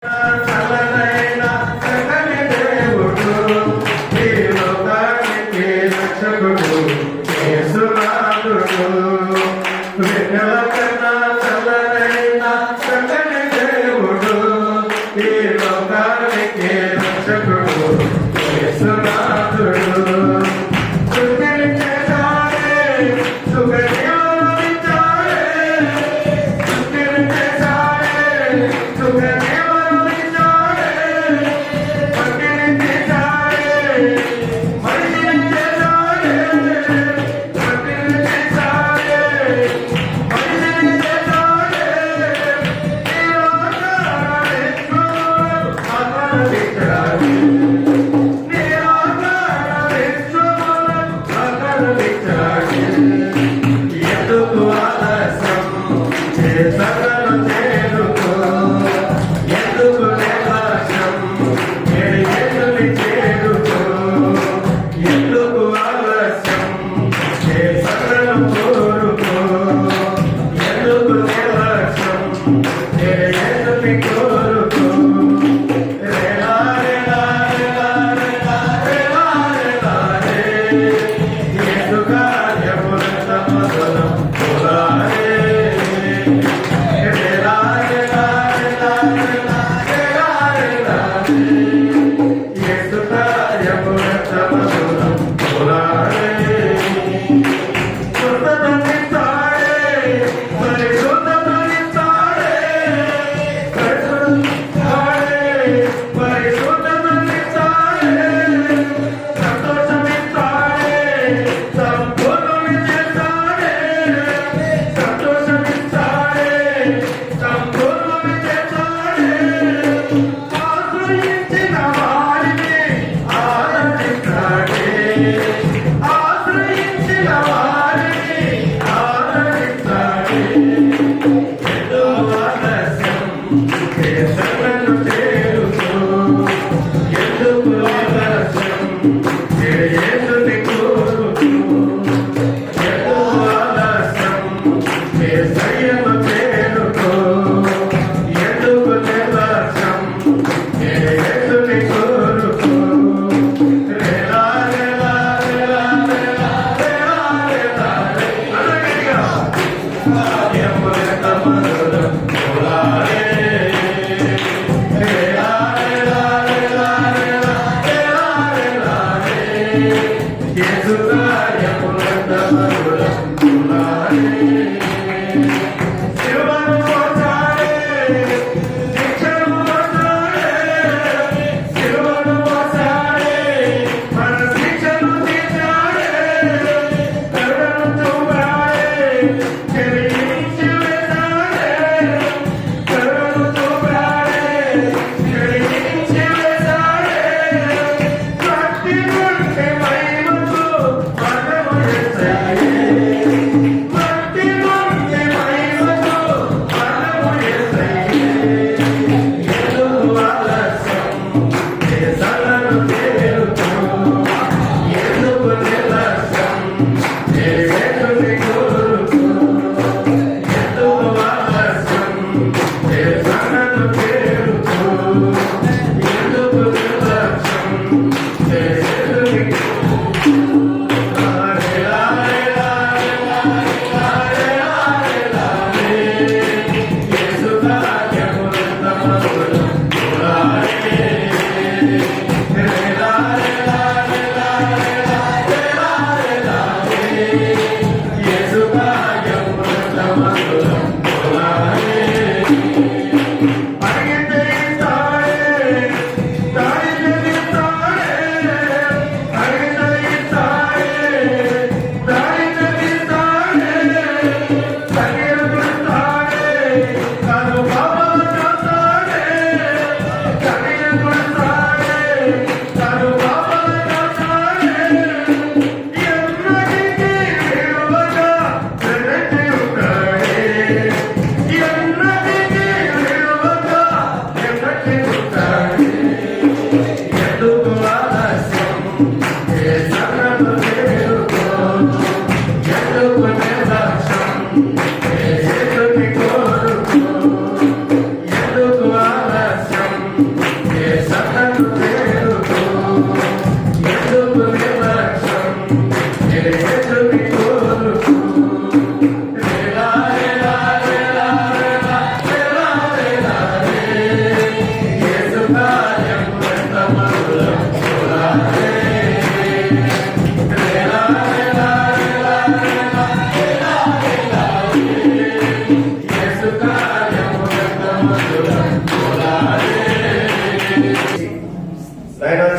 Yeah.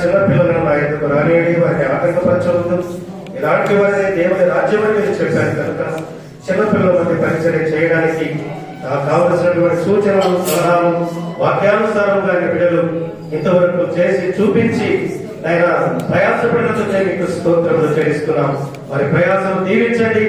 చిన్నపిల్లలను నా ఎందుకు రానియండి, వారిని ఆటంకపరచవద్దు, ఇలాంటి వారిని దేవుని రాజ్యం అని నేను చెప్పాను కనుక చిన్నపిల్లల మధ్య పరిచయం చేయడానికి కావలసినటువంటి సూచనలు, సలహాలు, వాక్యానుసారంగా బిడ్డలు ఇంతవరకు చేసి చూపించి ఆయన ప్రయాసపడినందుకు మీకు స్తోత్రములు చెల్లిస్తున్నాం. వారి ప్రయాసం దీవించండి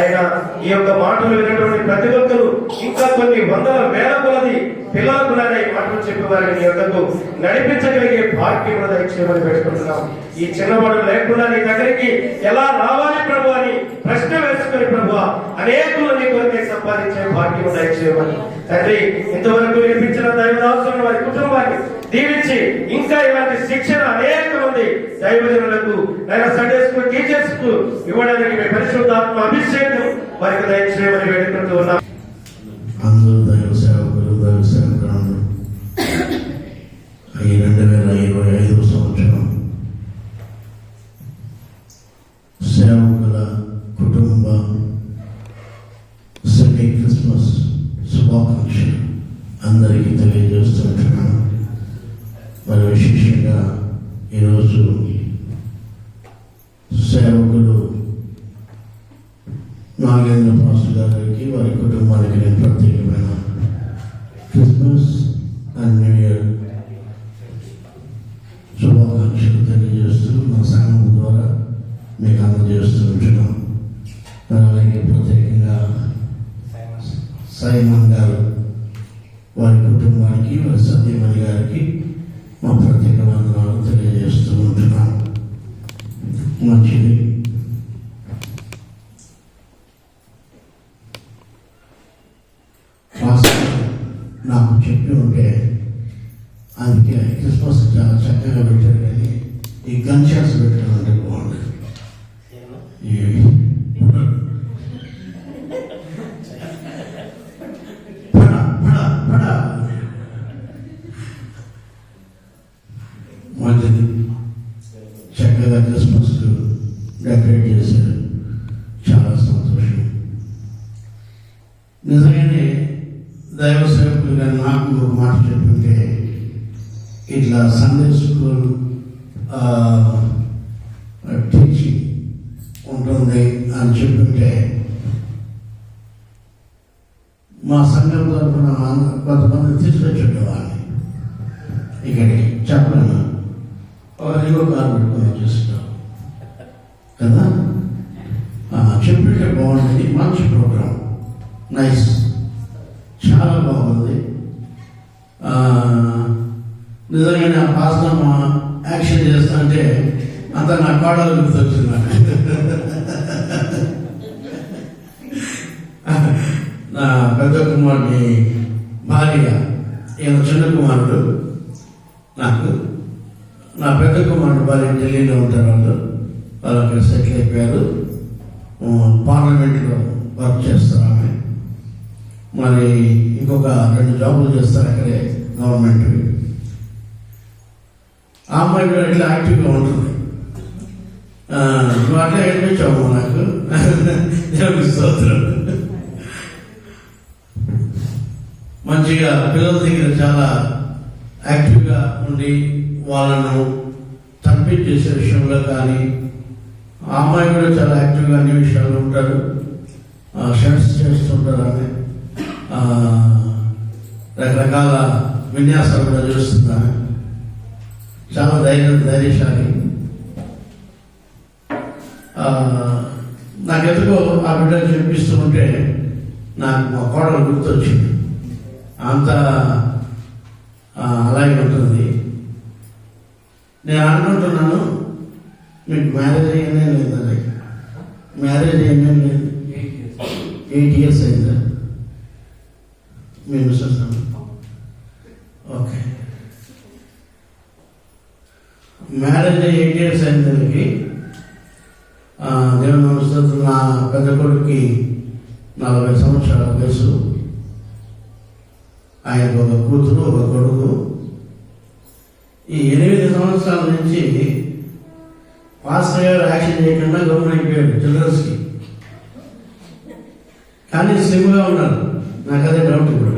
ఆయన. ఈ యొక్క మాటలు విన్నటువంటి ప్రతి ఒక్కరు ఇంకా కొన్ని వందల వేల కొలది పిల్లలకు ఈ మాటలు చెప్పి వారిని మీ వద్దకు నడిపించగలిగే భాగ్యమును దయచేయమని పెట్టుకుంటున్నాం. ఈ చిన్నవాడు లేకుండా నీ దగ్గరికి ఎలా రావాలి ప్రభు అని ప్రశ్న వేసుకుని ప్రభు అనేకులు నీ కొరకే సంపాదించే భాగ్యము దయచేయమని తండ్రి. ఇంతవరకు వినిపించిన దైవదాసులను వారి కుటుంబాన్ని దీవించి ఇంకా ఇలాంటి శిక్షణ అనేక మంది దైవజనులకు సండే స్కూల్ టీచర్స్ కు ఇవ్వడానికి మీ పరిశుద్ధాత్మ అభిషేకం వారికి దయచేయమని వేడుకుంటూ ఉన్నాం. అందరూ దైవ సేవకులు, దైవ సేవకులు ఈ 2025 సంవత్సరం సేవకుల కుటుంబ సెమీ క్రిస్మస్ శుభాకాంక్షలు అందరికీ తెలియజేస్తుంటున్నాను. మరి విశేషంగా ఈరోజు సేవకులు నాగేంద్ర పాస్టర్ గారికి, వారి కుటుంబానికి నేను ప్రత్యేకమైన క్రిస్మస్ అండ్ న్యూ ఇయర్ శుభాకాంక్షలు తెలియజేస్తూ మా సంఘం ద్వారా మీకు అందజేస్తూ ఉంటున్నాం. అలాగే ప్రత్యేకంగా సైమన్ గారు, వారి కుటుంబానికి, వారి సత్యమణి గారికి మా ప్రత్యేక వందనాలు తెలియజేస్తూ ఉంటున్నాం. మంచిది. నాకు చెప్పి ఉంటే అందుకే క్రిస్మస్ చాలా చక్కగా పెట్టారు, కానీ ఈ గన్ షాట్స్ పెట్టడం అంటే బాగుండదు. మంచిది, చక్కగా క్రిస్మస్ డెకరేట్ చేశారు, చాలా సంతోషం. నిజంగానే దైవ సేవకులుగా నాకు ఒక మాట చెప్తుంటే, ఇట్లా సండే స్కూల్ టీచింగ్ ఉంటుంది అని చెప్తుంటే మా సంఘం తరఫున కొంతమంది తీసుకొచ్చేవాడిని ఇక్కడికి. చెప్పలేను, యువ కారు పెట్టుకుని వచ్చేస్తాం కదా. చెప్తుంటే బాగుంటుంది, మంచి ప్రోగ్రాం, నైస్, చాలా బాగుంది. నిజంగానే ఆ పాస్టర్ యాక్షన్ చేస్తుంటే అంత నా కోడలు గుర్తొచ్చింది. నా పెద్ద కుమారుని భార్య, ఈయన చిన్న కుమారుడు. నాకు నా పెద్ద కుమారుడు భార్య ఢిల్లీలో ఉంటారు, వాళ్ళు అక్కడ సెటిల్ అయిపోయారు. పార్లమెంట్లో వర్క్ చేస్తారు ఆమె. మరి ఇంకొక 2 జాబులు చేస్తారు అక్కడే గవర్నమెంట్. ఆ అమ్మాయి కూడా ఇట్లా యాక్టివ్గా ఉంటుంది. నువ్వు అట్లా ఏడిపించావు నాకు, దేవుడికి స్తోత్రం. మంచిగా పిల్లల దగ్గర చాలా యాక్టివ్గా ఉండి వాళ్ళను కంప్లీట్ చేసే విషయంలో కానీ, ఆ అమ్మాయి కూడా చాలా యాక్టివ్గా అన్ని విషయాలు ఉంటారు. షర్ట్స్ చేస్తుంటారు ఆమె, రకరకాల విన్యాసాలు కూడా చేస్తున్నాను. చాలా ధైర్యశాలి. నాకు ఎందుకో ఆ బిడ్డ చూపిస్తూ ఉంటే నాకు మా కోడలు గుర్తొచ్చింది. అంత అలాగే ఉంటుంది. నేను అనుకుంటున్నాను, మీకు మ్యారేజ్ అయ్యనే లేదండి? మ్యారేజ్ అయ్యనే లేదు, 8 years అయిందా మీ మిస్సెస్? ఓకే. మ్యారేజ్ 8 years అయింది దానికి. దేవుని నమస్తే. నా పెద్ద కొడుకుకి 40 సంవత్సరాల వయసు. ఆయనకు ఒక కూతురు, ఒక కొడుకు. ఈ 8 సంవత్సరాల నుంచి పాస్టర్ గారు యాక్షన్ చేయకుండా గవర్నమెంట్ అయిపోయాడు చిల్డ్రన్స్కి. కానీ స్లిమ్గా ఉన్నారు. నాకు అదే డౌట్ ఇప్పుడు.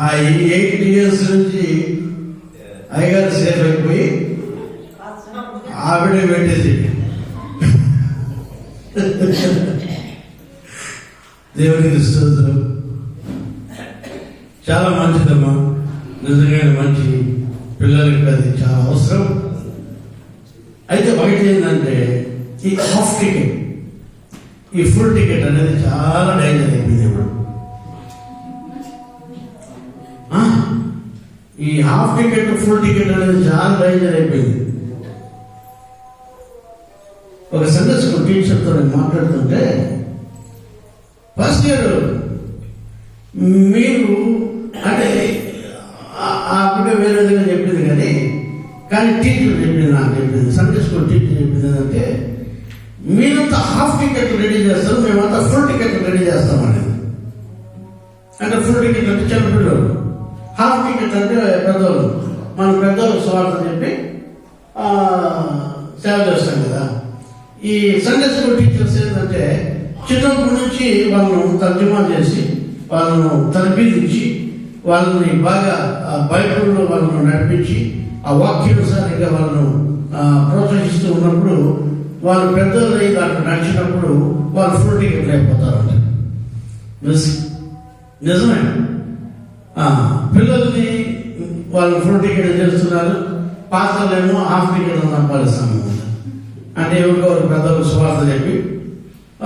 ఆ 8 years నుంచి అయ్యగారు సేఫ్ అయిపోయి ఆవిడే పెట్టేసి దేవునికి స్తోత్రం. చాలా మంచిదమ్మా, నిజంగా మంచి. పిల్లలకి అది చాలా అవసరం. అయితే ఒకటి ఏంటంటే ఈ హాఫ్ టికెట్, ఈ ఫుల్ టికెట్ అనేది చాలా డేంజర్ అయిపోయింది ఇప్పుడు. ఈ హాఫ్ టికెట్ ఫుల్ టికెట్ అనేది చాలా డేంజర్ అయిపోయింది. ఒక సండే స్కూల్ టీచర్తో నేను మాట్లాడుతుంటే, ఫస్ట్ ఇయర్ మీరు అంటే అప్పుడే వేరే విధంగా చెప్పింది కానీ టీచర్ చెప్పింది, నాకు చెప్పింది, సండే స్కూల్ టీచర్ చెప్పింది ఏంటంటే, మీరంతా హాఫ్ టికెట్ రెడీ చేస్తారు, మేమంతా ఫుల్ టికెట్ రెడీ చేస్తామని. అంటే ఫుల్ టికెట్ అంటే చిన్నపిల్లలు, హాఫ్ టికెట్ అంటే పెద్దవాళ్ళు. మనం పెద్దవాళ్ళు స్వార్థం చెప్పి సేవ చేస్తాం కదా. ఈ సండే స్కూల్ టీచర్స్ ఏంటంటే చిన్నప్పటి నుంచి వాళ్ళను తర్జుమా చేసి, వాళ్ళను తర్బీదించి, వాళ్ళని బాగా బైబిల్లో వాళ్ళను నడిపించి, ఆ వాక్యానుసారంగా వాళ్ళను ప్రోత్సహిస్తూ ఉన్నప్పుడు, వాళ్ళు పెద్దలు దాంట్లో నడిచినప్పుడు వాళ్ళు ఫుల్ టికెట్ అయిపోతారంట. నిజమే. పిల్లల్ని వాళ్ళు ఫుల్ టికెట్ చేస్తున్నారు, పాత్రలేమో హాఫ్ టికెట్ సంపాదిస్తాము. అంటే ఎవరికో పెద్దలు సువార్త చెప్పి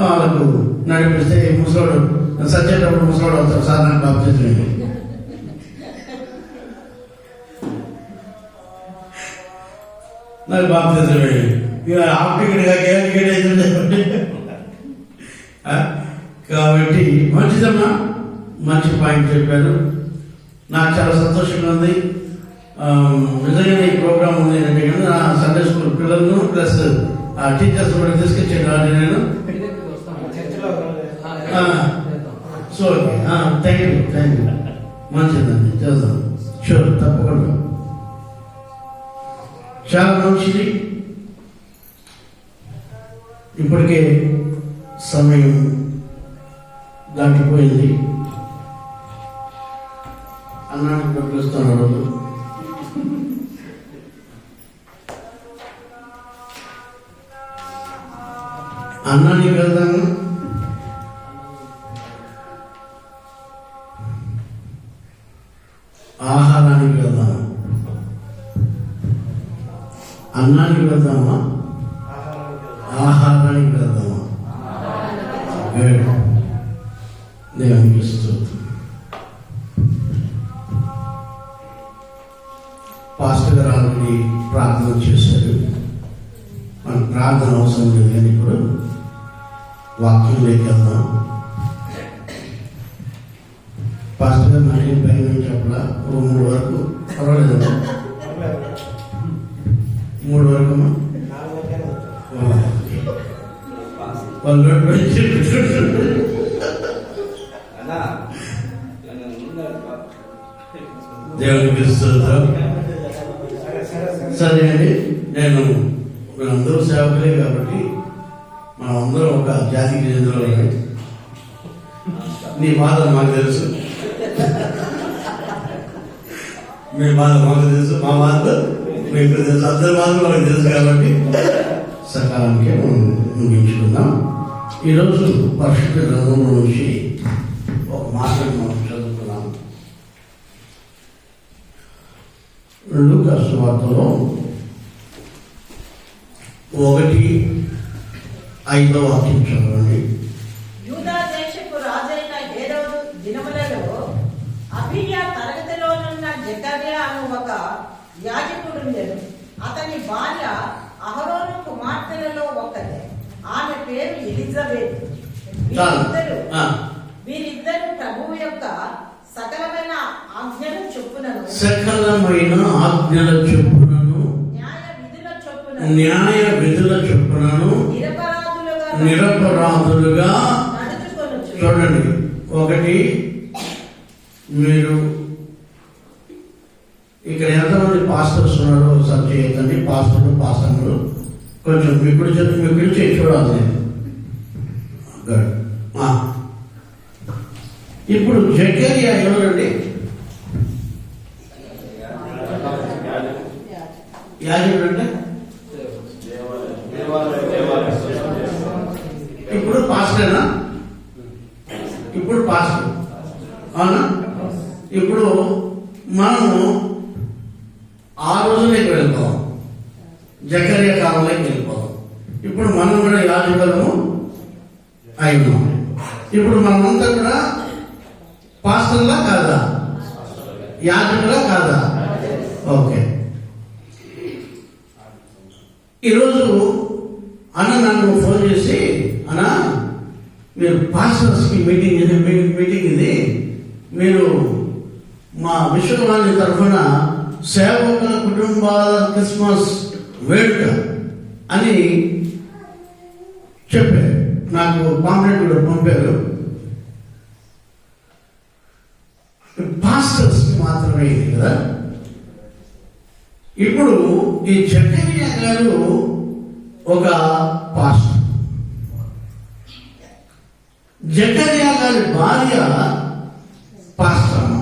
వాళ్ళకు నడిపిస్తే ముసలోడు సచ్చేటప్పుడు ముసలోడు అవుతారు. సార్ నాకు బాప్తిజం నాకు బాప్తిజం ఇక హాఫ్ టికెట్గా ఏ టికెట్ అయితే. కాబట్టి మంచిదమ్మా, మంచి పాయింట్ చెప్పారు. నాకు చాలా సంతోషంగా ఉంది. నిజంగానే ఈ ప్రోగ్రామ్ ఉంది అంటే నా సండే స్కూల్ పిల్లలను ప్లస్ టీచర్స్ కూడా తీసుకొచ్చాను నేను. So thank you. మంచిదండి, చేద్దాం. షూర్, తప్పకుండా. చాలా మంచిది. ఇప్పటికే సమయం దాటిపోయింది. అన్నానికి పంపిస్తున్నారు. అన్నానికి వెళ్దాము. ఆహారానికి వెళ్దాము. అన్నానికి వెళ్దామా, ఆహారానికి వెళ్దామా? దేవునికి స్తోత్రం. పాస్టర్ గారు ఆల్రెడీ ప్రార్థన చేశారు. మన ప్రార్థన అవసరం లేదు, కానీ ఇప్పుడు వాక్యంలోకి వెళ్దాం. పాస్టర్ గారు నాకు పైన చెప్పలా, 3 వరకు పర్వాలేదమ్మా. 3 వరకు దేవునికి స్తోత్రం. సరే అండి, నేను అందరూ సేవకులే కాబట్టి మనమందరం ఒక జాతికి చెందిన. నీ బాధ మాకు తెలుసు, మీ బాధ మాకు తెలుసు, మా బాధ మీకు తెలుసు, అందరి బాధ మనకు తెలుసు. కాబట్టి సకాలానికి ముగించుకుందాం. ఈరోజు పరిశుద్ధ గ్రంథంలో నుంచి ఒక మాటను మనం చదువుకున్నాం. లూకా సువార్తలో 1:5 వాక్యం చదవండి. యూదా దేశపు రాజైన హేరోదు దినములలో అబీయా తరగతిలోనున్న జకర్యా అను ఒక యాజకుడుండెను. అతని భార్య అహరోను కుమార్తెలలో ఒకతే. ఆమె పేరు ఎలిజబెత్. వీరిద్దరు ప్రభువు యొక్క సకలమైన ఆజ్ఞను చొప్పునను సకలమైన ఆజ్ఞల చొప్పునను న్యాయ విధుల చొప్పునను నిరపరాధులుగా చూడండి. ఒకటి, మీరు ఇక్కడ ఎంతమంది పాస్టర్స్ ఉన్నారో ఒకసారి చేయొద్దండి. పాస్టర్లు కొంచెం మీకు చేసి చూడాలి. ఇప్పుడు జకర్యా ఎవరండి? యాజకుడు అంటే ఇప్పుడు పాస్టరేనా? ఇప్పుడు పాస్టర్ అవునా? ఇప్పుడు మనము ఆ రోజులోకి వెళ్ళిపోదాం, జకర్యా కాలంలోకి వెళ్ళిపోదాం. ఇప్పుడు మనం కూడా యాజకులము అయినాం. ఇప్పుడు మనమంతా కూడా పాస్టర్లా కాదా? యాజకులా కాదా? ఓకే. ఈరోజు అన్న నన్ను ఫోన్ చేసి, అన్న మీరు పాస్టర్స్కి మీటింగ్ ఇది, మీరు మా విశ్వవాణి తరఫున సేవకుల కుటుంబాల క్రిస్మస్ వేడుక అని చెప్పారు. నాకు పాంప్లెట్ కూడా పంపారు. పాస్టర్స్కి మాత్రమే ఇది కదా. ఇప్పుడు ఈ జకర్యా గారు ఒక పాస్టర్. జకర్యా గారి భార్య పాస్టర్ అమ్మ.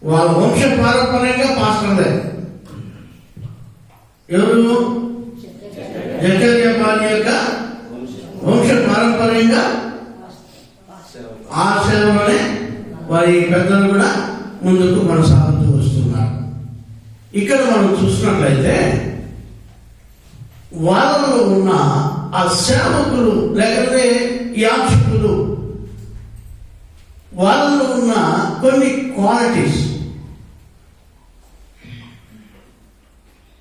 వాళ్ళ వంశ పారంపర్యంగా పాస్టర్లే. ఎవరు? జకర్యా భార్య యొక్క వంశ పారంపర్యంగా ఆ సేవలోనే వారి పెద్దలు కూడా ముందుకు కొనసాగుతూ వస్తున్నారు. ఇక్కడ మనం చూసినట్లయితే వాళ్ళలో ఉన్న ఆ సేవకులు లేకపోతే యాజకులు, వాళ్ళలో ఉన్న కొన్ని క్వాలిటీస్,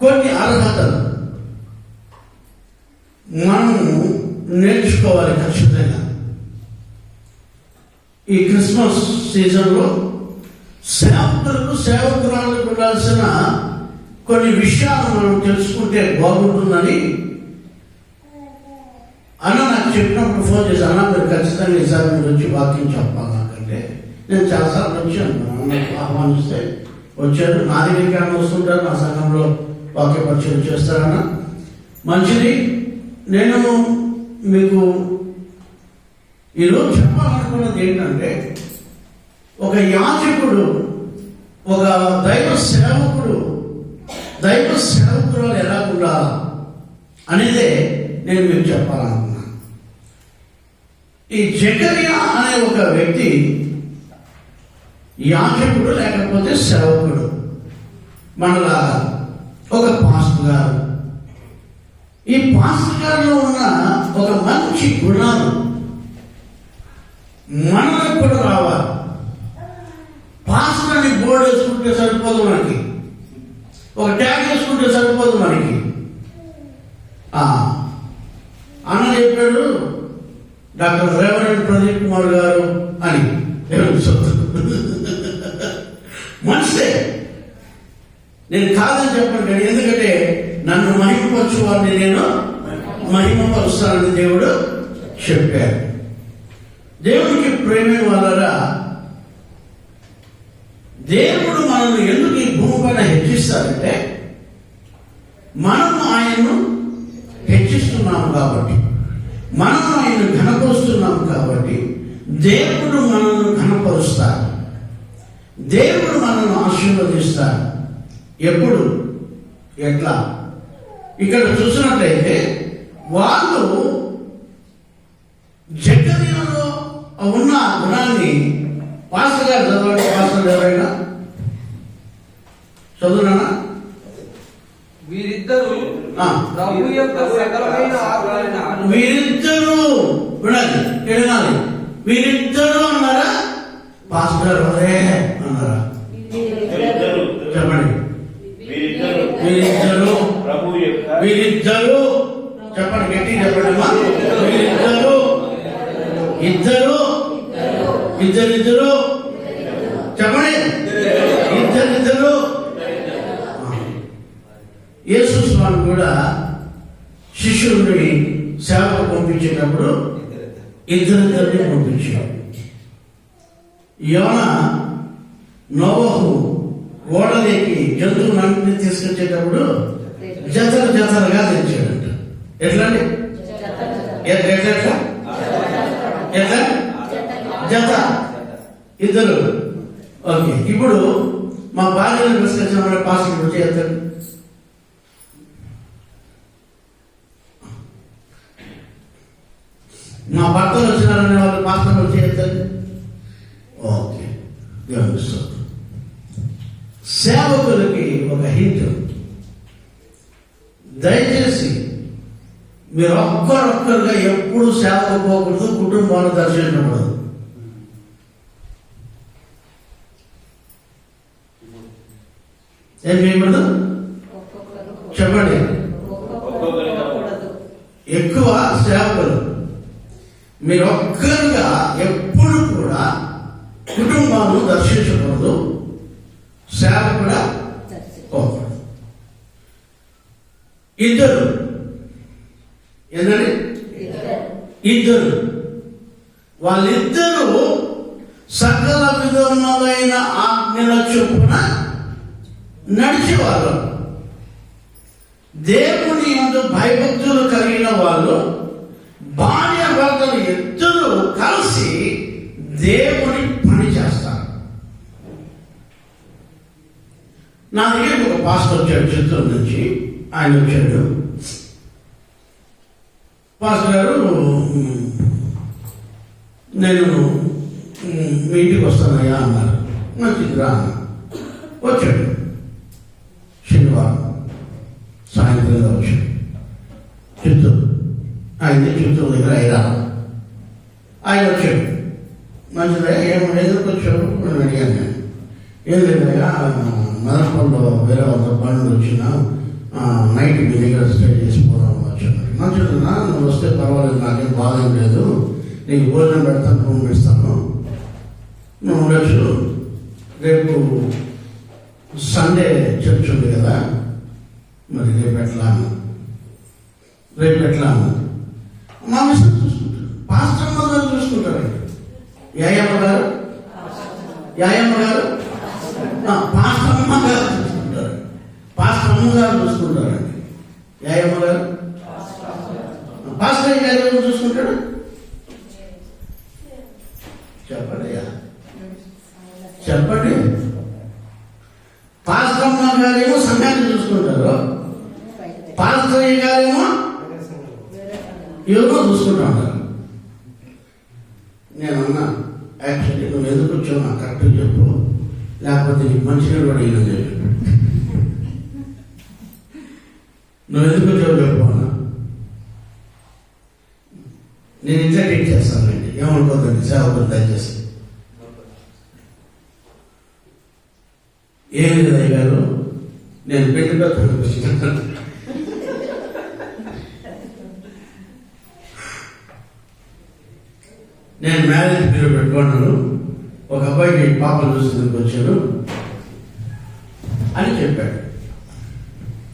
కొన్ని అర్హతలు మనము నేర్చుకోవాలి ఖచ్చితంగా. ఈ క్రిస్మస్ సీజన్లో సేవకురాలకు ఉండాల్సిన కొన్ని విషయాలు మనం తెలుసుకుంటే బాగుంటుందని అన్న నాకు చెప్పినప్పుడు ఫోన్ చేసి, అన్న మీరు ఖచ్చితంగా ఈసారి మీరు వచ్చి వాక్యం చెప్పాలి నాకంటే. నేను చాలాసార్లు వచ్చాను, ఆహ్వానిస్తే వచ్చారు. నా దగ్గరికి అన్న వస్తుంటారు, నా సంఘంలో వాక్య పరిచయం చేస్తారన్న. మంచిది. నేను మీకు ఈరోజు చెప్పాలనుకున్నది ఏంటంటే, ఒక యాజకుడు, ఒక దైవ సేవకురాలు ఎలా ఉండాలా అనేదే నేను మీకు చెప్పాలనుకున్నాను. ఈ జకర్యా అనే ఒక వ్యక్తి యాజకుడు లేకపోతే సేవకుడు, మనలా ఒక పాస్టర్ గారు. ఈ పాస్టర్ గారిలో ఉన్న ఒక మంచి గుణాలు మనకు కూడా రావాలి. పాస్టర్ అని బోర్డు వేసుకుంటే సరిపోదు మనకి, ఒక ట్యాగ్ వేసుకుంటే సరిపోదు మనకి. అన్న చెప్పాడు డాక్టర్ రెవరెండ్ ప్రదీప్ కుమార్ గారు అని. మంచిదే, నేను కాదని చెప్పను కానీ, ఎందుకంటే నన్ను మహిమపరచు వారిని నేను మహిమపరుస్తానని దేవుడు చెప్పారు. దేవునికి ప్రేమ వలన దేవుడు మనల్ని ఎందుకు ఈ భూమి పైన హెచ్చిస్తారంటే, మనం ఆయన్ను హెచ్చిస్తున్నాము కాబట్టి, మనం ఆయన్ను ఘనపరుస్తున్నాము కాబట్టి దేవుడు మనల్ని ఘనపరుస్తాడు, దేవుడు మనల్ని ఆశీర్వదిస్తాడు. ఎప్పుడు, ఎట్లా? ఇక్కడ చూసినట్లయితే వాళ్ళు జకర్యాలో ఉన్న గుణాన్ని పాస్టర్ గారు చదవండి. పాస్టర్ ఎవరైనా చదువునా? వీరిద్దరూ ప్రభు యొక్క సకలమైన ఆజ్ఞలను వీరిద్దరూ వినాలి, వినాలి. వీరిద్దరూ అన్నారా? పాస్టర్ గారు అదే అన్నారా? చెప్పండి. వీరిద్దరూ వీరిద్దరూ చెప్పండి, గట్టి చెప్పండి అమ్మా. వీరిద్దరూ ఇద్దరు చెప్పండి. ఇద్దరు యేసు స్వామి కూడా శిష్యుల్ని సేవకు పంపించేటప్పుడు ఇద్దరిద్దరిని పంపించాడు. యోన నోవహు ఓడలేకి జంతువులన్నింటినీ తీసుకొచ్చేటప్పుడు జతలుగా తెచ్చాడంట. ఎట్లండి? ఎట్లా జత ఇద్దరు. ఓకే, ఇప్పుడు మా భార్యను తీసుకొచ్చిన పాస్టర్ వచ్చి ఎత్తండి. మా భర్తలు వచ్చినారనే వాళ్ళు పాస్టర్ వచ్చి ఎత్తండి. ఓకే, దేవుని స్తోత్రం. సేవకులకి ఒక హింట్, దయచేసి మీరు ఒక్కరొక్కరుగా ఎప్పుడు సేవకు పోకూడదు, కుటుంబాన్ని దర్శించకూడదు. ఏం చేయకూడదు చెప్పండి. ఎక్కువ సేవకులు మీరు ఒక్కరుగా ఎప్పుడు కూడా కుటుంబాలను దర్శించకూడదు, సేవ కూడా పోకూడదు. ఇద్దరు ఏంటండి? ఇద్దరు, వాళ్ళిద్దరూ సకల విధములైన ఆజ్ఞల చొప్పున నడిచేవాళ్ళు, దేవుని యందు భయభక్తులు కలిగిన వాళ్ళు. భార్య భర్తలు ఇద్దరు కలిసి దేవుని పని చేస్తారు. నా దగ్గర ఒక పాస్టర్ వచ్చాడు చిత్తూరు నుంచి. ఆయన వచ్చాడు, పాస్టర్ గారు నేను మీ ఇంటికి వస్తానయ్యా అన్నారు. మంచిది రా అన్న. వచ్చాడు శనివారం సాయంత్రంగా వచ్చాడు చిత్తూరు. ఆయన చిత్తూరు దగ్గర ఆయన వచ్చాడు. మంచిదా ఎదురుకు వచ్చాడు నేను అడిగాను. నేను ఏం లేదయ్యా, మదనపల్లిలో వేరే ఒక బండ్లు వచ్చిన నైట్ మీ దగ్గర స్టే చేసిపోదాం వచ్చాను. మంచిదా, నువ్వు వస్తే పర్వాలేదు, నాకేం బాధ లేదు, నీకు భోజనం పెడతాను, రూమ్ ఇస్తాను, నువ్వు ఉండొచ్చు. రేపు సండే చర్చ్ ఉంది కదా, మరి రేపు ఎట్లా మా మిషన్ చూసుకుంటారు, పాస్టమ్మ గారు చూసుకుంటారండి. యాయమ్మ గారు పాస్టమ్మ గారు చూసుకుంటారు, పాస్టమ్మ గారు చూసుకుంటారండి. యాయమ్మ గారు పాస్టర్ గారు చూసుకుంటాడు. చెప్పండి. పాస్టమ్మ గారేమో సంఘాన్ని చూసుకుంటారు, పాస్టర్ గారేమో ఎవరో చూసుకుంటా ఉంటారు. నేనన్నా యాక్చువల్లీ నువ్వు ఎందుకు వచ్చావు నాకు కరెక్ట్గా చెప్పు, లేకపోతే నీకు మంచిగా కూడా ఏం చెప్పు. నువ్వు ఎందుకు వచ్చావు చెప్పు అన్నా. నేను ఇంటర్టైన్ చేస్తానండి, ఏమనుకోదండి సేవకులు దయచేసి. ఏం లేదు అయ్యారు, నేను పెళ్లిగా వచ్చిన నేను మ్యారేజ్ పీరియడ్ పెట్టుకున్నాను, ఒక అబ్బాయికి పాపను చూసేందుకు వచ్చాను అని చెప్పాడు.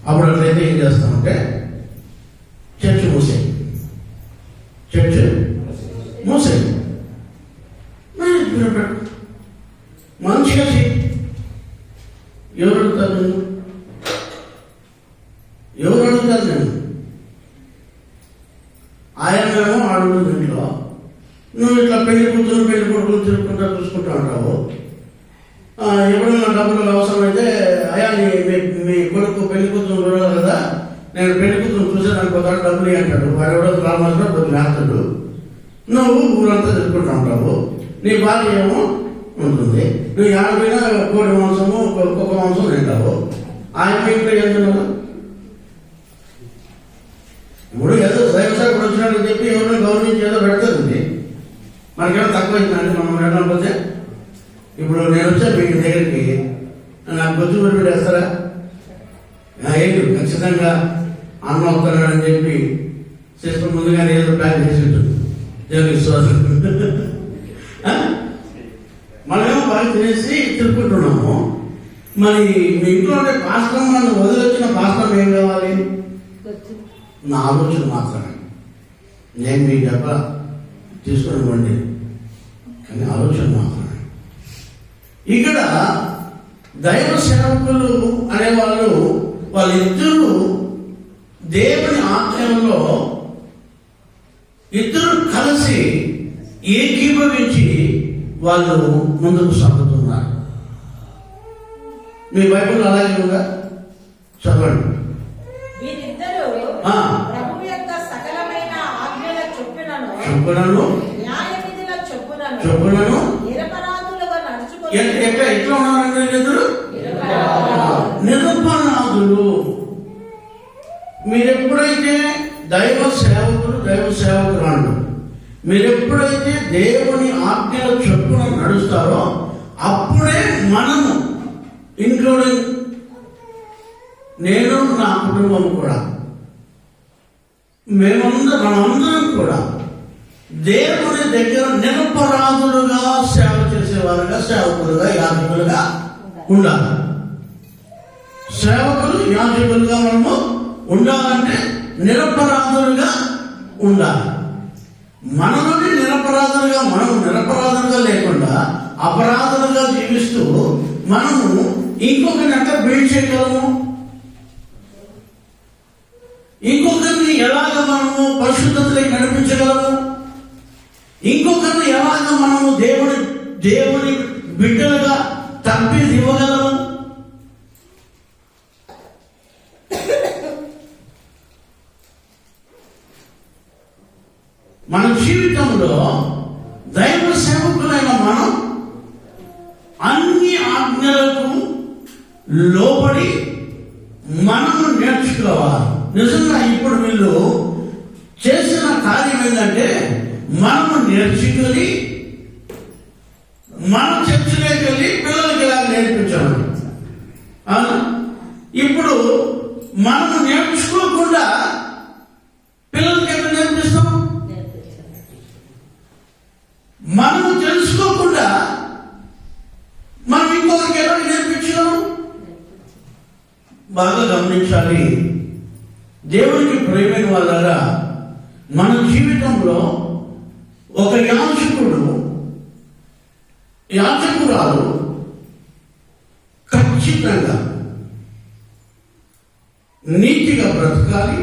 అప్పుడు అట్లయితే ఏం చేస్తామంటే చర్చ్ మూసేయి మ్యారేజ్ పీరియడ్ పెట్టు, మంచిగా చెయ్యి. ఎవరు అడుగుతారు నేను? ఆయనేమో అడుగు ఇంట్లో, నువ్వు ఇట్లా పెళ్లి కూతురు పెళ్లి కొడుకులు తిరుగుకుంటా చూసుకుంటా ఉంటావు. ఎప్పుడైనా డబ్బులు అవసరమైతే అయ్యా మీ కొడుకు పెళ్లి కూతురు చూడాలి కదా, నేను పెళ్లి కూతురు చూసే నాకు ఒక డబ్బులు అంటాడు. వాడు ఎవడో రామాసంలో డబ్బులు వేస్తాడు. నువ్వు ఊరంతా తిరుగుకుంటా ఉంటావు, నీ భార్య ఏమో ఉంటుంది, నువ్వు యాడైనా కోడి మాంసము కుక్క మాంసం తింటావు. ఆయన ఇంట్లో ఏం తిన్నావు? ఇప్పుడు ఏదో దైవసేవకుడు వచ్చినాడని చెప్పి ఎవరిని గౌరవించి ఏదో పెడతారండి. మనకేమో తక్కువ అవుతుందండి మనం వెళ్ళకపోతే. ఇప్పుడు నేను వచ్చా మీ దగ్గరికి, నాకు బొచ్చు పెట్టి వేస్తారా? ఏంటి ఖచ్చితంగా అన్న అవుతున్నాడని చెప్పి సిస్టమ్ ముందుగానే ఏదో ప్లాన్ చేసి ఉంటుంది. మనమేమో బాగా తినేసి తిరుగుకుంటున్నాము. మరి మీ ఇంట్లో ఉండే పాస్టర్ నన్ను వదిలొచ్చిన పాస్టర్ ఏం కావాలి? నా ఆలోచన మాత్రమే. నేను మీ దెబ్బ తీసుకొని ఇవ్వండి, కానీ ఆలోచన మాత్రమే. ఇక్కడ దైవ సేవకులు అనేవాళ్ళు వాళ్ళిద్దరూ దేవుని ఆజ్ఞలో ఇద్దరు కలిసి ఏకీభవించి వాళ్ళు ముందుకు సాగుతున్నారు. మీ బైబిల్ అలాగే ఉందా? చదవండి. వీరిద్దరూ ఆ. ప్రభువు యొక్క సకలమైన ఆజ్ఞల చొప్పునను చొప్పునను న్యాయ విధుల చొప్పునను చొప్పునను నిరపరాధులుగా నడుచుకొని ఎట్లా ఉన్నారంటే వీళ్ళిద్దరు నిరపరాధులు. మీరెప్పుడైతే దైవ సేవకురాళ్ళు మీరెప్పుడైతే దేవుని ఆజ్ఞల చొప్పున నడుస్తారో అప్పుడే మనము, ఇంక్లూడింగ్ నేను, నా కుటుంబం కూడా, మనమందరం కూడా దేవుని దగ్గర నిరపరాధులుగా సేవ చేసేవారుగా, సేవకులుగా, యాజకులుగా ఉండాలి. సేవకులు యాజకులుగా మనము ఉండాలంటే నిరపరాధులుగా ఉండాలి. మనలోని మనము నిరపరాధులుగా లేకుండా అపరాధులుగా జీవిస్తూ మనము ఇంకొకరిని ఎట్లా బిల్డ్ చేయగలము? ఇంకొకరిని ఎలాగ మనము పరిశుద్ధతలోకి నడిపించగలము? ఇంకొకరిని ఎలాగ మనము దేవుని బిడ్డలుగా తర్ఫీదు ఇవ్వగలము? మన జీవితంలో దైవ సేవకులైన మనం అన్ని ఆజ్ఞలకు లోబడి మనము నేర్చుకోవాలి. నిజంగా ఇప్పుడు వీళ్ళు చేసిన కార్యం ఏంటంటే మనము నేర్చుకుని మన చర్చలోకి వెళ్ళి పిల్లలకి ఇలా నేర్పించాలి. ఇప్పుడు మనము నేర్చుకోకుండా పిల్లలకి ఎట్లా నేర్పిస్తాం? మనము తెలుసుకోకుండా మనం ఇంకొకరికి ఎలా నేర్పించగలం? బాగా గమనించాలి. దేవునికి ప్రియమైన వాళ్ళగా మన జీవితంలో ఒక యాజకురాలు ఖచ్చితంగా నీతిగా బ్రతకాలి,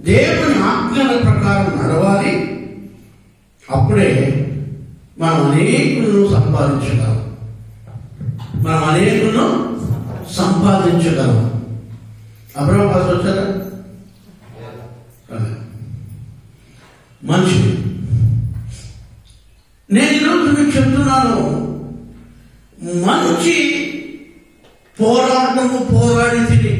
దేవుని ఆజ్ఞల ప్రకారం నడవాలి. అప్పుడే మనం అనేకులను సంపాదించగలం. అబ్రహం పాస్ వచ్చారా? మంచిది. నేను ఈరోజు మీకు చెప్తున్నాను, మంచి పోరాడి తిని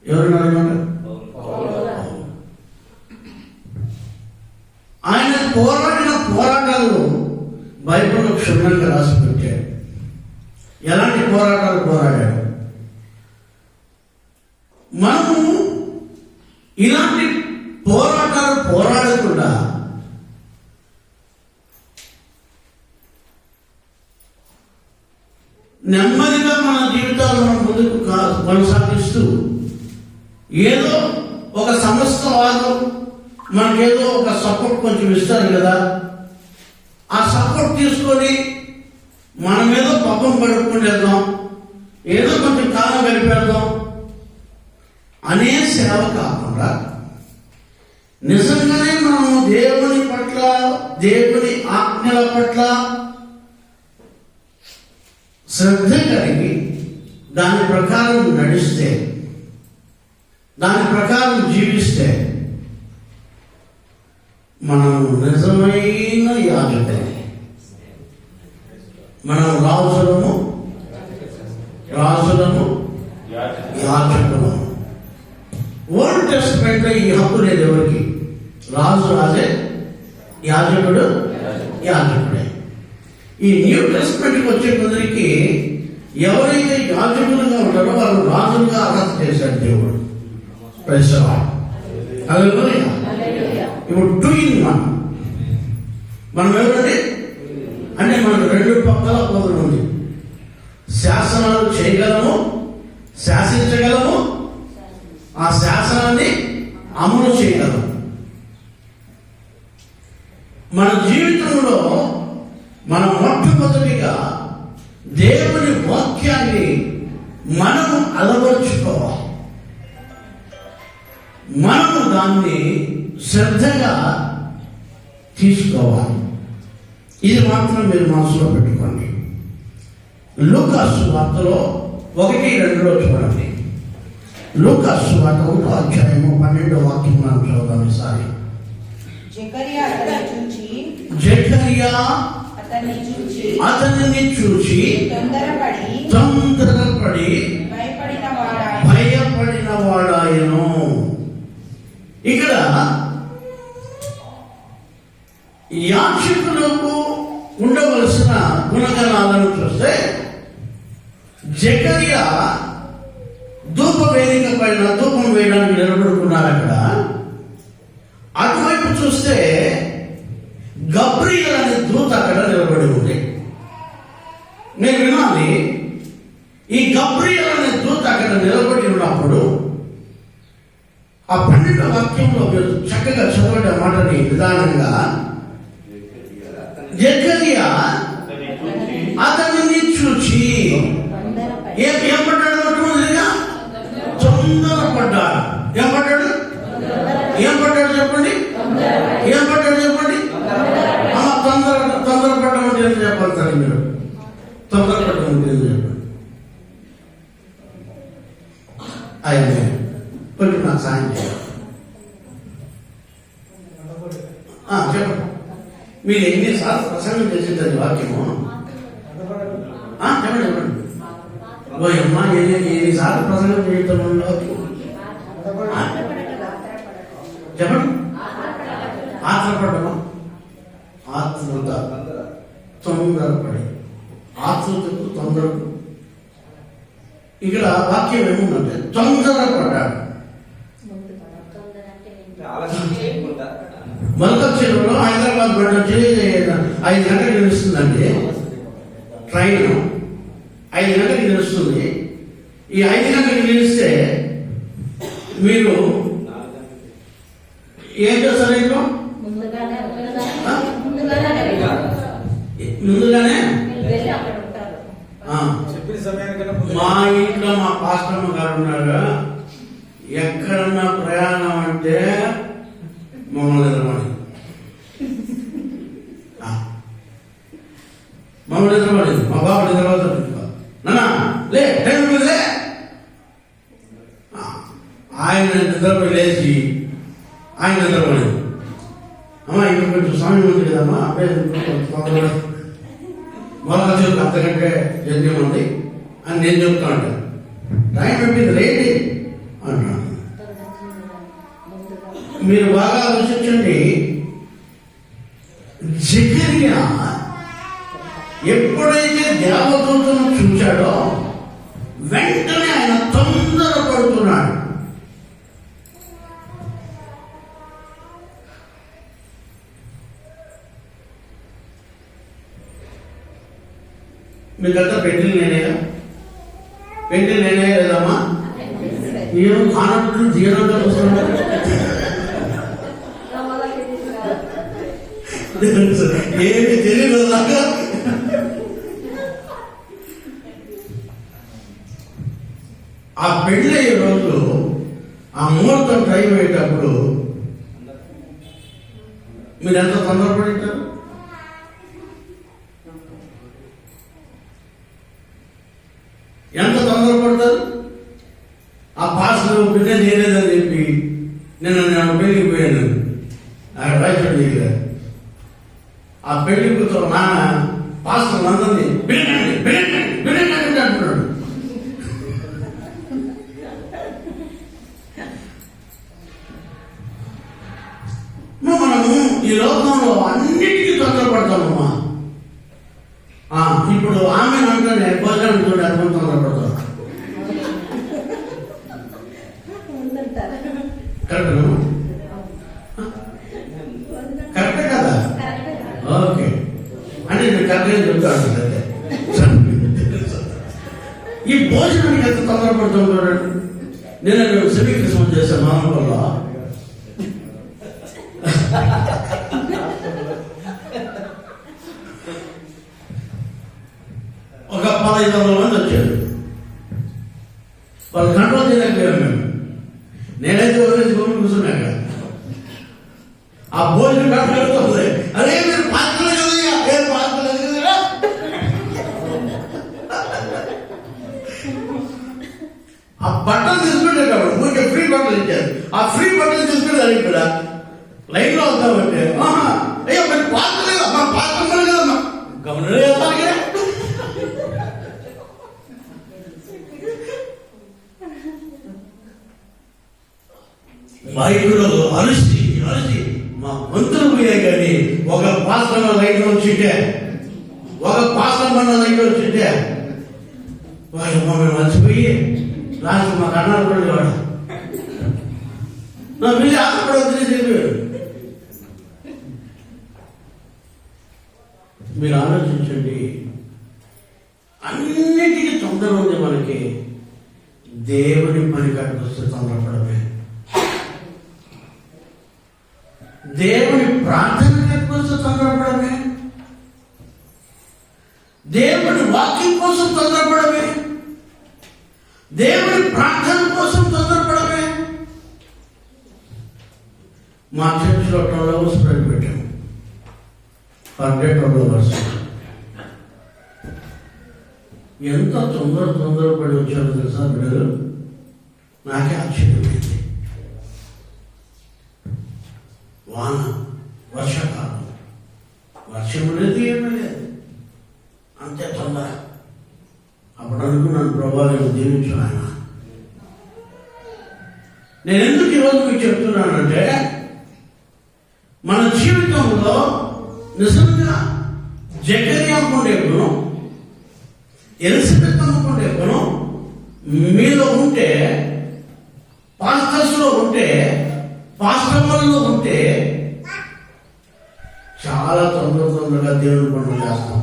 ఎవరున్నారు? ఆయన పోరాడిన పోరాటాలు బైబిల్లో క్షుణ్ణంగా రాసి పెట్టాడు. ఎలాంటి పోరాటాలు పోరాడాడు? మనము ఇలాంటి పోరాటాలు పోరాడకుండా నెమ్మదిగా మన జీవితాలను మనం ముందుకు కొనసాగిస్తూ ఏదో ఒక సంస్థ వాళ్ళు మనకేదో ఒక సపోర్ట్ కొంచెం ఇస్తారు కదా, ఆ సపోర్ట్ తీసుకొని మనం ఏదో పక్కన పడుకుంటేద్దాం, ఏదో కొంచెం కాలం గడిపేద్దాం అనే సేవ కాకుండా నిజంగానే మనం దేవుని పట్ల, దేవుని ఆజ్ఞల పట్ల శ్రద్ధ కలిగి దాని ప్రకారం నడిస్తే, దాని ప్రకారం జీవిస్తే మనం నిజమైన యాజకులు. మనం రాజులము యాజకులము. ఓల్డ్ టెస్టమెంట్ లో ఈ హక్కు లేదు ఎవరికి. రాజు రాజే, యాజకుడు యాజకుడే. ఈ న్యూ టెస్టమెంట్కి వచ్చే కొందరికి ఎవరైతే యాజకులుగా ఉంటారో వాళ్ళు రాజులుగా అర్హత చేశాడు దేవుడు. ఇప్పుడు 2 in 1. మనం ఎవరండి అంటే మనకు రెండు పక్కల పొదలు ఉంది. శాసనాలు చేయగలము, శాసించగలము, ఆ శాసనాన్ని అమలు చేయగలము. మన జీవితంలో మనం మొట్టమొదటిగా దేవుని వాక్యాన్ని మనము అలవర్చుకోవాలి. మనము దాన్ని శ్రద్ధగా తీసుకోవాలి. ఇది మాత్రం మీరు మనసులో పెట్టుకోండి. లూకాసు వార్తలో 1:2 చూడండి. లూకాసు వార్త 1వ అధ్యాయము 12వ వాక్యం మనం చదువుదాం ఈసారి. జకరియా అతనిని చూచి తొందరపడి భయపడిన వాడాయను. ఇక్కడ యాజకులకు ఉండవలసిన గుణగణాలను చూస్తే జకరియా ధూప వేదిక పైన ధూపం వేయడానికి నిలబడుకున్నారు. అక్కడ అటువైపు చూస్తే గబ్రియల్ అనే దూత అక్కడ నిలబడి ఉంది. నేను వినాలి, ఈ గబ్రియల్ అనే దూత అక్కడ నిలబడి ఉన్నప్పుడు ఆ 12వ వాక్యంలో మీరు చక్కగా చదవడం మాటని విధానంగా, జకరియా అతనిని చూచి ఏమంటాడు? తొందరపడ్డాడు. ఏం పడ్డాడు చెప్పండి? ఏం పడ్డాడు చెప్పండి? తొందరపడ్డం అంటే ఏం చెప్పాలి మీరు? తొందరపడ్డం అంటే ఏం చెప్పండి? ఆయన కొంచెం నాకు సాయం చేయాలి. చెప్పండి. మీరు ఎన్నిసార్లు ప్రసంగం చేసింది వాక్యము? చెప్పండి చెప్పండి. ఓ అమ్మా, ఎన్నిసార్లు ప్రసంగం చేయటం వాక్యం చెప్పండి. ఆత్రపడమా? ఆత్రుత, తొందరపడి, ఆత్రుతకు తొందరకు. ఇక్కడ వాక్యం ఏముందంటే తొందరపడ్డాడు. మల్కచెరువులో హైదరాబాద్ బండి వచ్చి 5 గంటలకు నిలుస్తుందండి. ట్రైన్ 5 గంటలకు నిలుస్తుంది. ఈ 5 గంటలకు నిలిస్తే మీరు ఏం చేస్తారు? ఇంట్లో ముందుగానే మా ఇంట్లో మా పాస్టమ్మ గారు ఉన్నారు. ఎక్కడన్నా ప్రయాణం అంటే మమ్మల్ని ఎదురపడి మా బాబు నిద్రపోతాడు. నాన్న లే, టైం లే. ఆయన నిద్రపోయి లేచి ఆయన నిద్రపోలేదు. అమ్మా ఇక్కడ కొంచెం సమయం ఉంది కదమ్మా, అబ్బాయి మొదటి చెప్తే అంతకంటే జన్యం ఉంది అని నేను చెప్తా ఉంటాను. టైం అయిపోయింది రేటి అంటున్నాను. మీరు బాగా ఆలోచించండి. జకరియా ఎప్పుడైతే దేవదూతను చూశాడో వెంటనే ఆయన తొందరపడుతున్నాడు. మీకంతా పెళ్లి నేనేగా? పెళ్లి నేనే లేదమ్మా? మీరు కానట్లు జీవనంగా చూస్తున్నారు. ఏమి తెలియదు దాకా ఆ పెళ్లి అయ్యే రోజు ఆ ముహూర్తం టైం అయ్యేటప్పుడు మీరు ఎంత తొందరపడి ఉంటారు? ఎంత తొందరపడతారు? ఆ పాస్టర్ బిడ్డ చేయలేదని చెప్పి నేను పెళ్లికి పోయాను. అక్కడ రాజపడి చేయలేదు. ఆ పెళ్లి కూతురు నాన్న పాస్టర్ అందరినీ బిడ్డండి బిడ్డండి బిడ్డండి అంటున్నాడు. మనము ఈ లోకంలో అన్నిటికీ తొందరపడతామమ్మా. ఇప్పుడు ఆమె అంటానే భోజనం చూడ తొందరపడతాం. కరెక్టే కదా? ఓకే అంటే నేను కరెక్ట్గా చెప్తాను అయితే ఈ భోజనానికి ఎంత తొందరపడుతుంది చూడండి. నేను శ్రీకృష్ణ చేశాను మానవుల్లో ఒక 1500 మంది వచ్చారు. వాళ్ళు కంట్రోల్ చేయలేకపోయాం మేము. నేనైతే వదిలేసి గొప్ప కూర్చున్నాక ఆ భోజనం కట్టుకెళ్తుంది. అదే మీరు పాత్రలేదు కదా, ఏం పాత్రలేదు కదా. ఆ బట్టలు తీసుకుంటేటప్పుడు ఊరికే ఫ్రీ బట్టలు ఇచ్చారు. ఆ ఫ్రీ బట్టలు తీసుకుంటే అది ఇక్కడ లైన్ లో అవుతామంటే అయ్యో మరి పాత్ర లేదు మా పాత్ర కదమ్మా గమనలేదు. మైకులో అరిసి మా మంత్రులు పోయాయి. కానీ ఒక పాత్ర లైన్ లో వచ్చింటే ఒక పాత్ర మన లైన్ లో వచ్చింటే మమ్మల్ని మర్చిపోయి లాస్ట్ మాకు అన్నారు కూడా వాడు నా వెళ్ళి అక్కడ చెప్పాడు. మీరు ఆలోచించండి, అన్నిటికీ తొందర ఉంది మనకి. దేవుని పని కాడికి వస్తే తొందరపడమే, దేవుని ప్రార్థన కాడికి వస్తే తొందరపడమే, దేవుని వాక్యం కోసం తొందరపడమే, దేవుని ప్రార్థన కోసం తొందరపడమే. మా చర్చిలో 12 hours ప్రేయర్ పెట్టాము. Per day 12 hours. ఎంత తొందరపడి వచ్చారో తెలుసా బిడ్డలు? నాకే ఆశ్చర్యమైంది. వాన, వర్షాకాలం, వర్షం లేదు ఏమీ లేదు, అంతే తొందర. అప్పుడు అనుకున్నాను, ప్రభావం దీవించు ఆయన. నేను ఎందుకు ఈరోజు మీకు చెప్తున్నానంటే, మన జీవితంలో నిజంగా జకర్యా అమ్ముకుండే గుణం, ఎలిజబెత్ అమ్ముకుండే గుణం మీలో ఉంటే, పాస్టర్స్ లో ఉంటే, పాస్టర్లలో ఉంటే చాలా తొందరగా దేవుని పనులు చేస్తాం.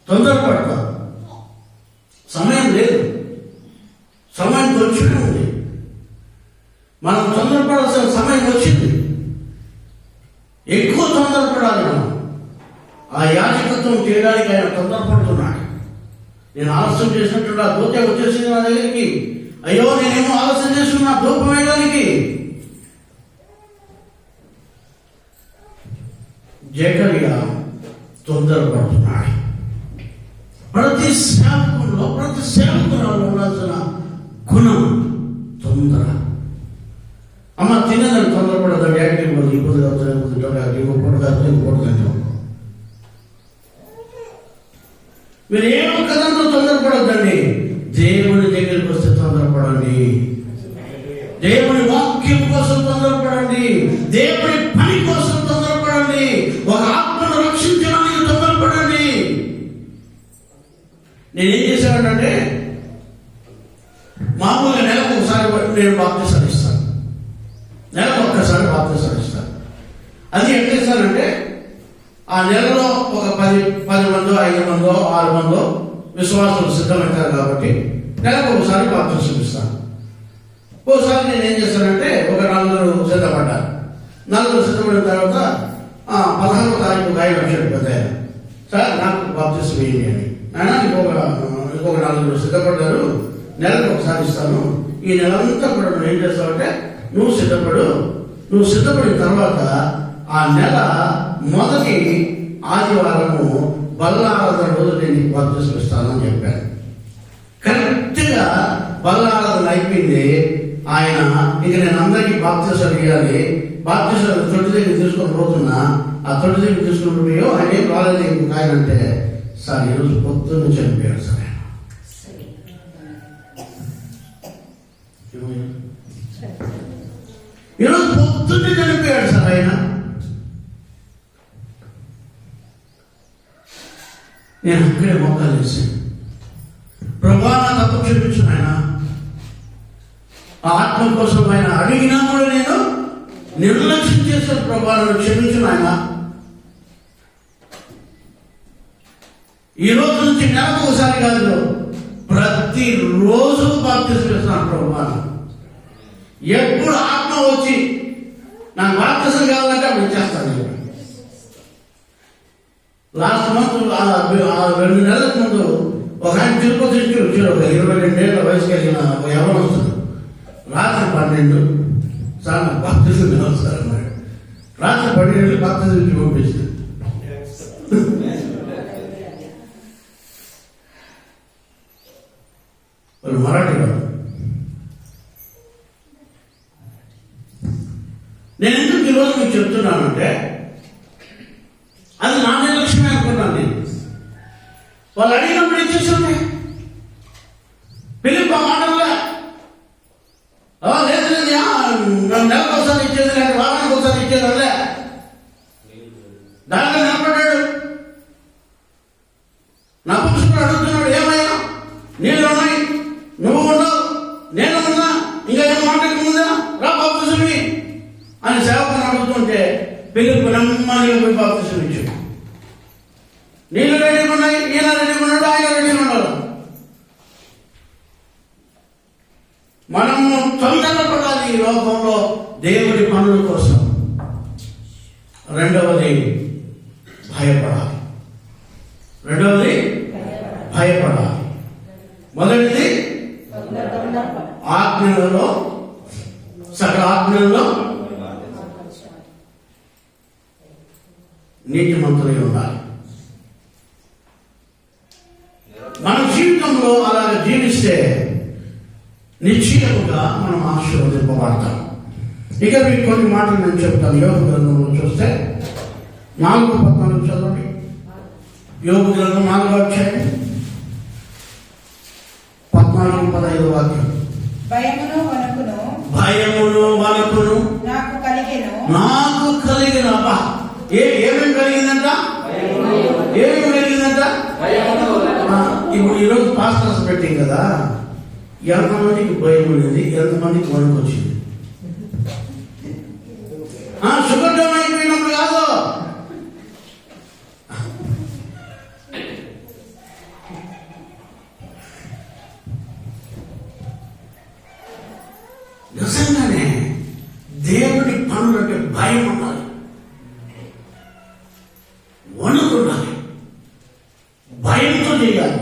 తొందరపడతాం. సమయం లేదు, సమయం కొంచెమే ఉంది. మనం తొందరపడాల్సిన సమయం వచ్చింది. ఎక్కువ తొందరపడాలి మనం. ఆ యాజకత్వం చేయడానికి ఆయన తొందరపడుతున్నాడు. నేను ఆలస్యం చేసినట్టు ఆ దూత వచ్చేసింది నా దగ్గరికి. అయ్యో నేనేమో ఆలస్యం చేస్తున్నా ధూపం వేయడానికి. జకర్యా తొందరపడుతున్నాడు. ప్రతి సేవకుల్లో, ప్రతి సేవకురాలు ఉండాల్సిన గుణం తొందర. అమ్మ తినేదాన్ని తొందరపడదండి. యాక్టివ్ ఇబ్బంది అవుతుంది. మీరు ఏమో కదంతో తొందరపడద్దండి. దేవుని దగ్గరికి వస్తే తొందరపడండి. దేవుని వాక్యం కోసం తొందరపడండి. దేవుని పని కోసం తొందరపడండి. ఒక ఆత్మను రక్షించడానికి తొందరపడండి. నేనేం చేశానంటే, మామూలుగా నెలకు ఒకసారి నేను బాప్తిసాలు ఇస్తాను. నెలకు ఒక్కసారి బాప్తిసాలు ఇస్తాను. అది ఎట్లా ఇస్తానంటే, ఆ నెలలో ఒక 10 మందో 5 మందో 6 మందో విశ్వాసులు సిద్ధమవుతారు కాబట్టి నెలకు ఒకసారి బాప్తిసం ఇస్తాను. ఒకసారి నేను ఏం చేస్తానంటే, ఒక 4 సిద్ధపడ్డాను. 4 సిద్ధపడిన తర్వాత 16వ తారీఖు ఆయన వచ్చాడు పెద్దయ్య, సార్ నాకు బాప్తిసం వేయండి అని. ఆయన ఇంకొక 4 సిద్ధపడ్డారు, నెలకు ఒకసారి ఇస్తాను. ఈ నెలంతా కూడా నువ్వు ఏం చేస్తావంటే, నువ్వు సిద్ధపడిన తర్వాత ఆ నెల మొదటి ఆదివారము బల్లారాధన రోజు నేను బాప్తిసం ఇస్తానని చెప్పాను. కరెక్ట్గా బల్లారాధన అయిపోయింది. ఆయన ఇక నేను అందరికీ బాప్తిసాలు ఇవ్వాలి, బాప్తిసాలు తొట్టి దగ్గర తీసుకొని పోతున్నా. ఆ తొట్టి దగ్గర తీసుకుని పోయో ఆయన ఏం రాలేదు. ఆయన అంటే, సార్ ఈరోజు పొద్దున్న చనిపోయారు సార్. ఈరోజు పొద్దున్నే చనిపోయాడు సార్ ఆయన. నేను అక్కడే మోకాలు వేసాను. ప్రభా నా తప్పు క్షమించు ఆయన. ఆ ఆత్మ కోసం ఆయన అడిగినా కూడా నేను నిర్లక్ష్యం చేసిన ప్రభా నన్ను క్షమించు నాయన. ఈ రోజు నుంచి నెలకు ఒకసారి కాదు, ప్రతిరోజు బాప్తిసం ఇస్తున్నాను ప్రభా. ఎప్పుడు ఆత్మ వచ్చి నాకు బాప్తిసం కావాలంటే అప్పుడు ఇచ్చేస్తాను. లాస్ట్ మంత్ 2 నెలల ముందు ఒక ఆయన తిరుపతి నుంచి వచ్చాడు. ఒక 22 ఏళ్ల వయసు కలిగిన ఒక ఎవరు వస్తుంది. రాత్రి 12 సార్ నాకు బాప్తిసం కావాలి సార్ అన్నాడు. రాత్రి 12 బాప్తిసం ఇచ్చి పంపించింది. వాళ్ళు మరాఠీ వాడు. నేను ఎందుకు ఈరోజు మీకు చెప్తున్నానంటే అది నా నిర్లక్ష్యమే అనుకున్నాను. నేను వాళ్ళు అడిగినప్పుడు ఇచ్చేస్తుంటే పిలిపి ఆ మాటలే లేదు లేదు నెలకు ఒకసారి ఇచ్చేది లేక వారానికి ఒకసారి ఇచ్చేది అలే. దాంట్లో నిలబడ్డాడు. నా పురుషుడు అడుగుతున్నాడు, ఏమయ్యా నీళ్ళు ఉన్నాయి, నువ్వు ఉన్నావు, నేను ఉన్నా, ఇంకా ఏం మాట్లాడుకుందా రా బాప్తిసమి అని సేవకుని అడుగుతుంటే పిలుపు నెమ్మదిగా పోయి బాప్తిసం ఇచ్చాడు. నీళ్ళు రెడీగా ఉన్నాయి, ఈయన రెడీగా ఉన్నాడు, ఆయన రెడీగా ఉన్నాడు. మనము తొందరపడాలి ఈ లోకంలో దేవుడి పనుల కోసం. రెండవది భయపడాలి. మొదటిది ఆజ్ఞలలో సకల ఆజ్ఞలలో నీతిమంతులై ఉండాలి. మన జీవితంలో అలాగే జీవిస్తే నిశ్చయముగా మనం ఆశీర్వదింపబడతాం. ఇక మీకు కొన్ని మాటలు నేను చెప్తాను. యోగ గ్రంథంలో చూస్తే 4:14 చదవండి. యోగ గ్రంథం 4వ అధ్యాయం 14-15 వాక్యం. భయమును వణకును నాకు కలిగిన ఏమేమి కలిగిందంట? ఇప్పుడు ఈరోజు పాస్టర్స్ పెట్టింది కదా, ఎంతమందికి భయం ఉండేది, ఎంతమందికి వణుకు వచ్చింది? షుగర్ డౌన్ అయిపోయినప్పుడు కాదు, నిజంగానే దేవుడి పనులంటే భయం ఉండాలి, వణుకు ఉండాలి, భయంతో చేయాలి.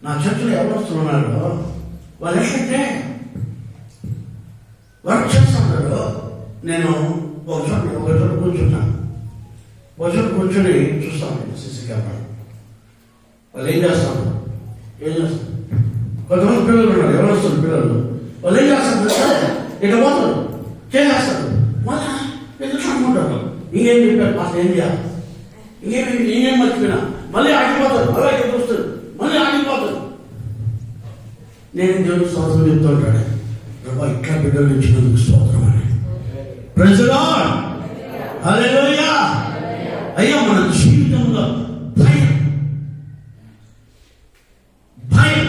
నా చర్చలో ఎవరు వస్తున్నాడు, వాళ్ళు ఏంటంటే వర్క్ చేస్తున్నాడు. నేను ఒక చోట కూర్చున్నాను. ఒక చోట కూర్చొని చూస్తాను సీసీ కెమెరా. వాళ్ళు ఏం చేస్తాను కొంతమంది పిల్లలు ఉన్నారు, ఎవరు వస్తారు పిల్లలు, వాళ్ళు ఏం చేస్తారు, ఇక పోతారు చేసేస్తారు. మళ్ళీ ఎందుకు అనుకుంటారు, ఇంకేం చెప్పారు అసలు ఏం చేయాలి, ఇంకేం మర్చిపోయినా మళ్ళీ ఆగిపోతారు, మళ్ళీ ఇక్కడ చూస్తారు, మళ్ళీ ఆగిపోతారు. నేను దేవుడు స్తోత్రం చెప్తూ ఉంటాడు, ప్రభా ఇట్లా బిడ్డలు ఇచ్చినందుకు స్తోత్రం అని. ప్రైజ్ ది లార్డ్, హల్లెలూయా. అయ్యా మన జీవితంలో